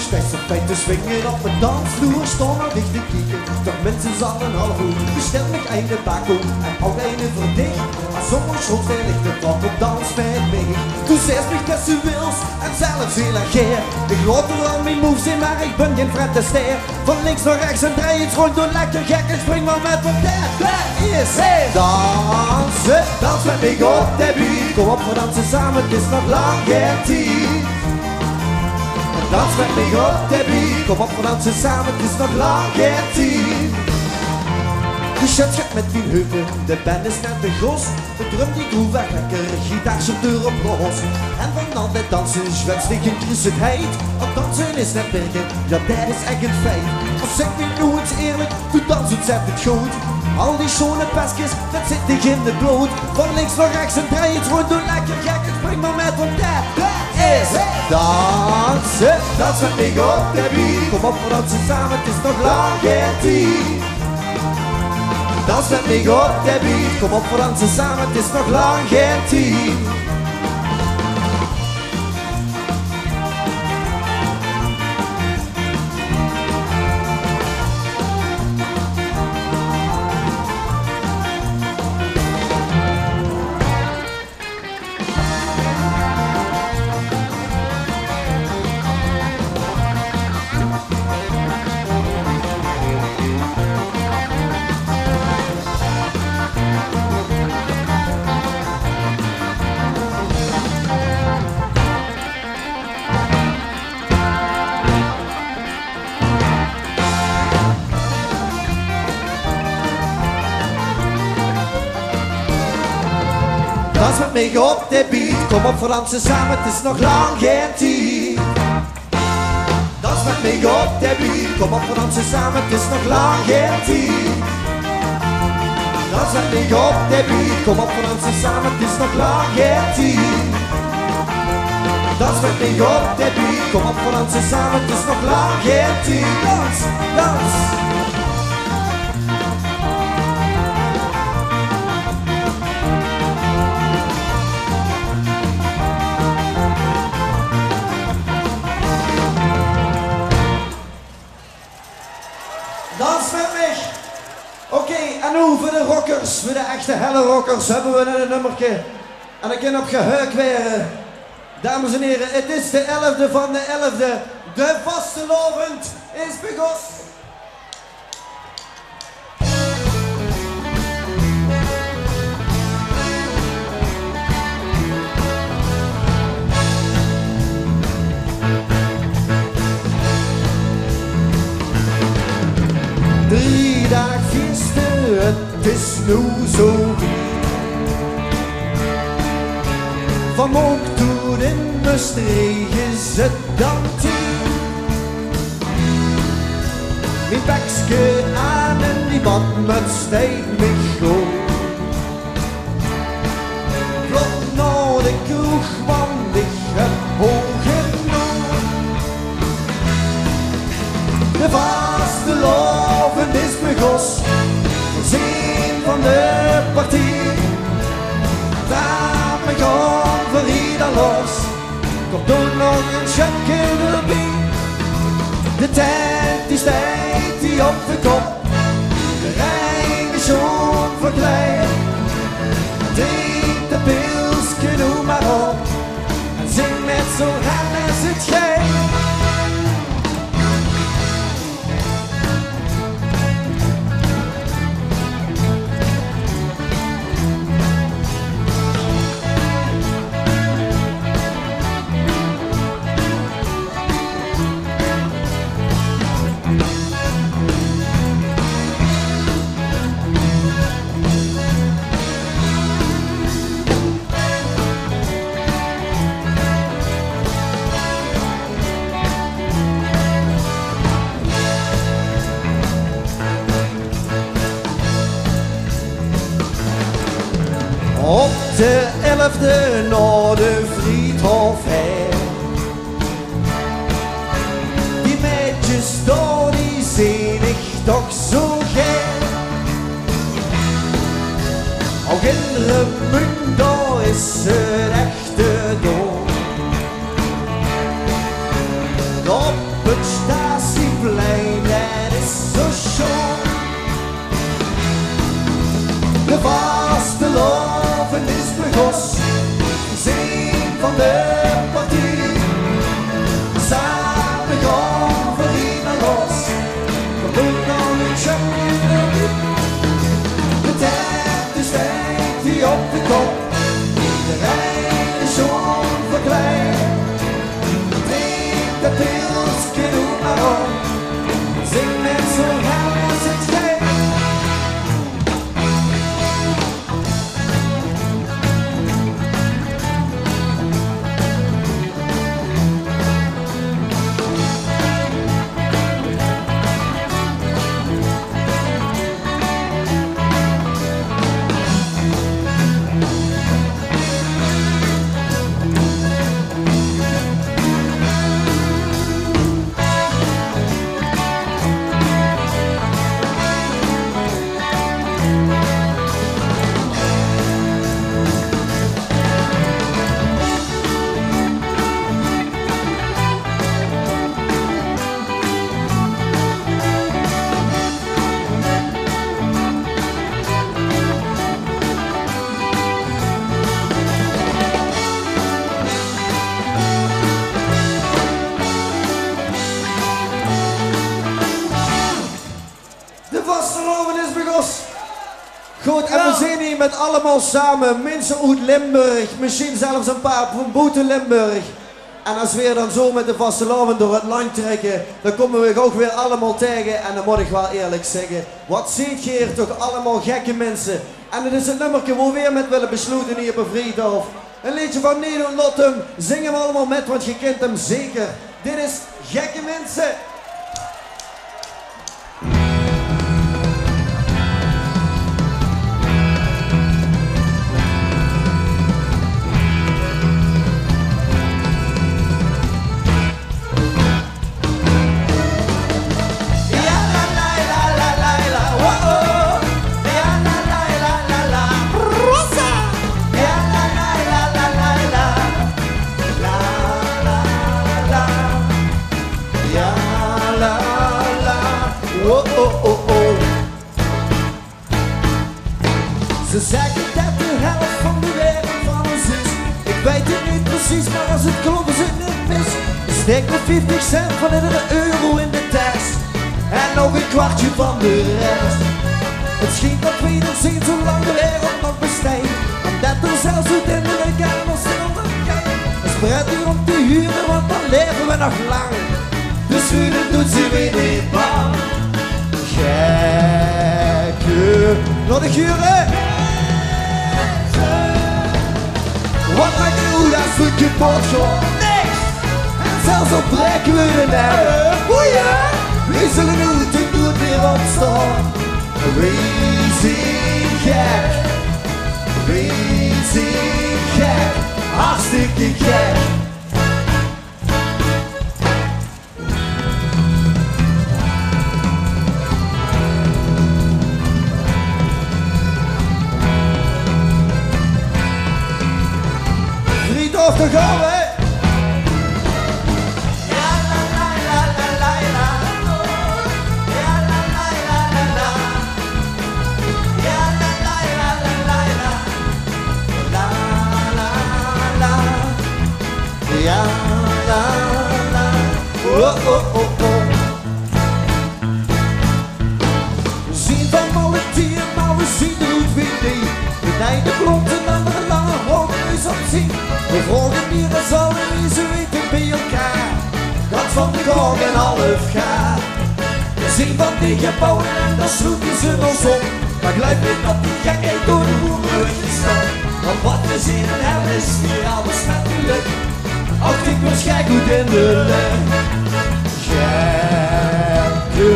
Stijf op bij te swingen op mijn dansvloer, stonden dicht te kieken. Toch minstens al een half uur, bestel ik einde bako en al einde verdicht. Maar sommige schot ligt de klok op dans met mij. Toen zes mich dat ze wils en zelfs heel erg geer. Ik loop er al mijn moves in, maar ik ben geen Fred Astaire. Van links naar rechts en draai het rond, doe lekker gek en spring maar met op tijd. Dat is dansen, dans met mij op de buurt. Kom op, we dansen samen, het is nog lang geen tijd. Dans met mij op de buurt, kom op, we dansen samen, het is nog lang geen tijd. De shit gaat met die heupen, de band is net de gros. De drum die groove weg lekker, gitaar zit erop los. En van altijd dansen schwetst ik geen christenheid. Want dansen is net werken, ja dat is echt een feit. Als ik niet nu eens eerlijk, doe dans ontzettend goed. Al die schone pestjes, dat zit ik in de bloed. Van links naar rechts en draai het rond, doe lekker gek en spring maar met op tijd. Dat is dansen, dans met mij op de buurt. Kom op, we dansen samen, het is nog lang geen tijd. Dans met mij op de buurt, kom op, we dansen samen, het is nog lang geen tijd. Dans met mij op de beat, kom op, we dansen samen, het is nog lang geen tijd. Dans met mij op de beat, kom op, we dansen samen, het is nog lang geen tijd. Dans met mij op de beat, kom op, we dansen samen, het is nog lang geen tijd. Dans met mij op de beat, kom op, we dansen samen, het is nog lang geen tijd. Dans, dans. Dans met mij. Oké, en nu voor de rockers, voor de echte helle rockers, hebben we een nummertje. En ik kan op geheuk weer. Dames en heren, het is de 11e van de 11e. De vastelovend is begonnen. Drie dagen feesten, het is nu zo. Van Monk tot in Maastricht is het dan tien. Mijn bekske aan en die badmuts steekt me goed. Vlot naar de kroeg, want ik heb hoog genoeg. De vastelovend is begos, voorzien van de partij. Daar begon voor ieder los, komt toen nog een shotje erbij. De tent die steekt die op de kop, de rijn is schoon verkleed. Drink de pilsje, doe maar op, en zing met zo'n ren als het geen. Op de 11e naar de Friedhof heen. Die meisjes daar, die zie ik toch zo geen. Ook in de munt, daar is het echte dood. Op het Burgos is een van de partij. Samen gaan voor iemand los. We doen dan een chapje erin. De tijd is tijd die op de kop. Iedereen is zo'n verklein. Drink de pils, doe maar op. Zing met zo'n hel als het schijnt. Goed, en we zijn hier met allemaal samen, mensen uit Limburg, misschien zelfs een paar van buiten Limburg. En als we dan zo met de vastelavond door het land trekken, dan komen we ook weer allemaal tegen. En dan moet ik wel eerlijk zeggen, wat ziet je hier toch allemaal gekke mensen. En het is het nummerke waar we weer met willen besluiten hier op een vrijdag. Een liedje van Nino Lottum, zing hem allemaal met, want je kent hem zeker. Dit is Gekke Mensen. Ze zeggen dat de helft van de wereld van ons is. Ik weet het niet precies, maar als het klopt is het niet mis. Steek nog 50 cent van iedere euro in de tas. En nog een kwartje van de rest. Het schiet dat we nog zien zolang de wereld nog bestaat. Omdat er zelfs uit in de kamers zonder kijken. Het spreekt hier om te huren, want dan leven we nog lang. Dus huren doet ze weer niet bang. Gekke, nog de huren. Wat maakt het hoe dat voet kapot gaat? Niks! En zelfs al breken we de nek. O ja! We zullen nooit en nooit weer opstaan. We zijn gek. We zijn gek. Hartstikke gek. Of te gaan, hè? Ja, la la la la la la. Ja, la la la la la. Ja, la la la la la la. La la la. Ja, la la. Oh oh oh oh. We zien van alle dieren, maar we zien er ook weer niet. De ene blond en de andere lange hoog is op zien. We volgen hier als alle wie weten bij elkaar. Dat van de gang en half gaat. We zien van die gebouwen en dan sloegen ze ons op. Maar gelijk niet dat die gekheid door de boeren is dan. Want wat we zien en hebben is hier alles met geluk. Ook ik was gek goed in de lucht. Gekke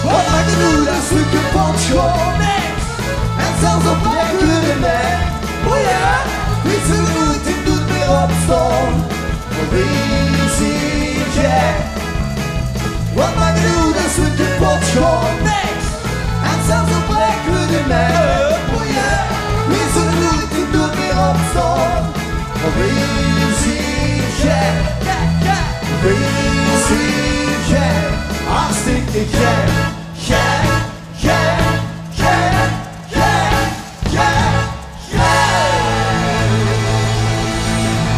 wat maakt het hoe dat stuk kapot gewoon niks. En zelfs op breken nek. Oh ja, wie zullen nooit en doet meer opstaan. Wie zien gek. Wat maakt het hoe dat stuk kapot gewoon niks. En zelfs op breken nek. Oh ja, wie zullen nooit en doet meer opstaan. Wie zien gek. Wie zien gek. Hartstikke gek. Gek, gek, gek.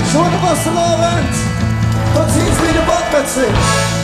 Schöne vastelavond. Tot ziens bij de badmutsen.